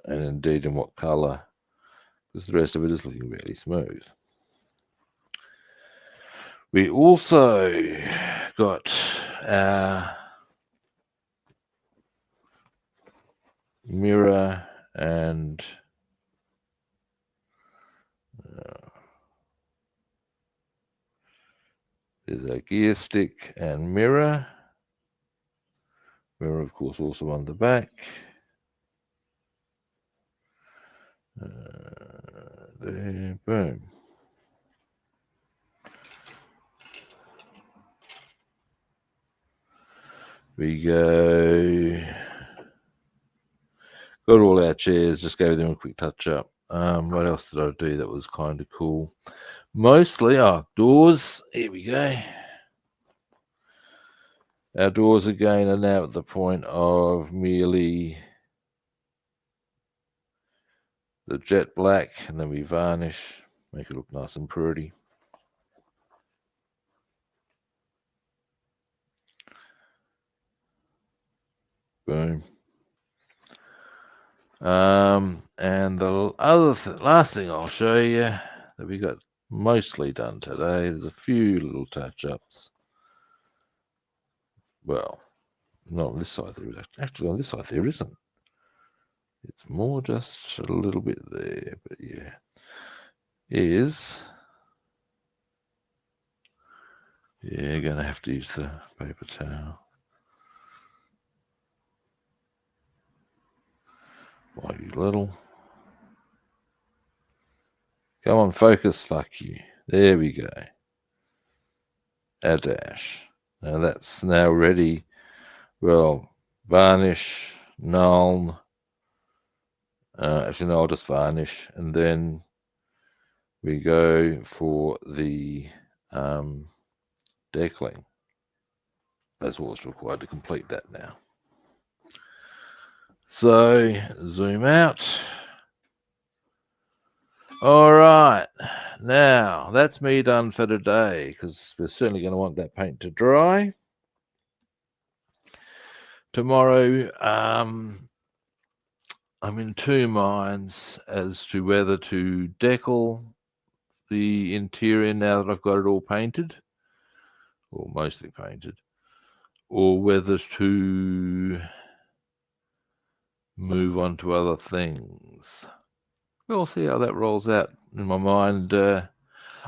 and indeed in what color, because the rest of it is looking really smooth. We also got our mirror and there's a gear stick and mirror. Mirror, of course, also on the back. There, boom. We go. Got all our chairs, just gave them a quick touch up. What else did I do that was kind of cool? Mostly our doors. Here we go. Our doors again are now at the point of merely the jet black, and then we varnish, make it look nice and pretty. Boom. And the last thing I'll show you that we got mostly done today, there's a few little touch-ups. Well, not on this side there is. Actually, on this side there isn't. It's more just a little bit there, but yeah. Yeah, gonna have to use the paper towel. Why, you little... Come on, focus, fuck you. There we go. A dash. Now that's now ready. Well, varnish, null. Actually, no, I'll just varnish. And then we go for the deckling. That's what's required to complete that now. So, zoom out. All right. Now, that's me done for today, because we're certainly going to want that paint to dry. Tomorrow, I'm in two minds as to whether to deckle the interior now that I've got it all painted, or mostly painted, or whether to move on to other things. We'll see how that rolls out in my mind.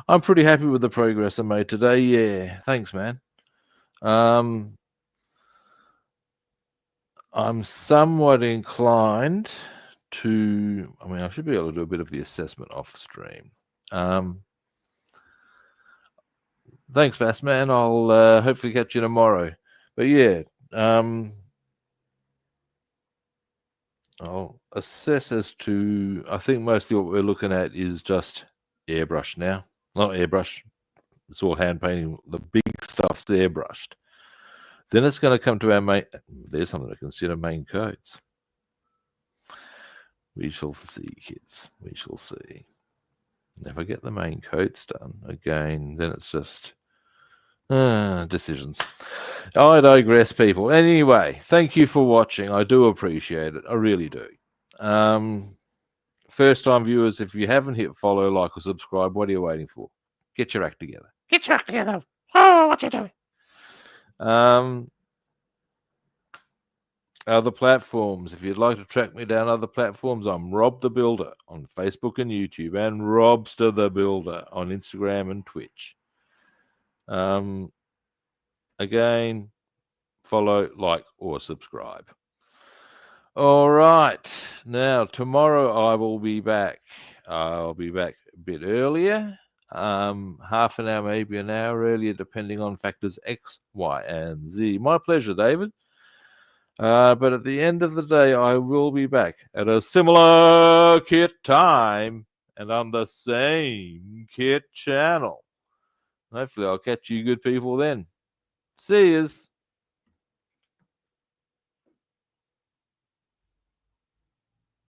I'm pretty happy with the progress I made today. Yeah, thanks, man. I'm somewhat inclined to... I mean, I should be able to do a bit of the assessment off stream. Thanks, Bass, man. I'll hopefully catch you tomorrow. But yeah, I'll assess as to... I think mostly what we're looking at is just airbrush now. Not airbrush. It's all hand painting. The big stuff's airbrushed. Then it's going to come to our main... There's something to consider, main coats. We shall see, kids. We shall see. If I get the main coats done, again, then it's just decisions. I digress, people. Anyway, thank you for watching. I do appreciate it. I really do. First-time viewers, if you haven't hit follow, like, or subscribe, what are you waiting for? Get your act together. Get your act together. Oh, what you doing? Other platforms. If you'd like to track me down other platforms, I'm Rob the Builder on Facebook and YouTube, and Robster the Builder on Instagram and Twitch. Again, follow, like, or subscribe. All right. Now, tomorrow I will be back. I'll be back a bit earlier, half an hour, maybe an hour earlier, depending on factors X, Y, and Z. My pleasure, David. But at the end of the day, I will be back at a similar kit time and on the same kit channel. Hopefully, I'll catch you good people then. See yous.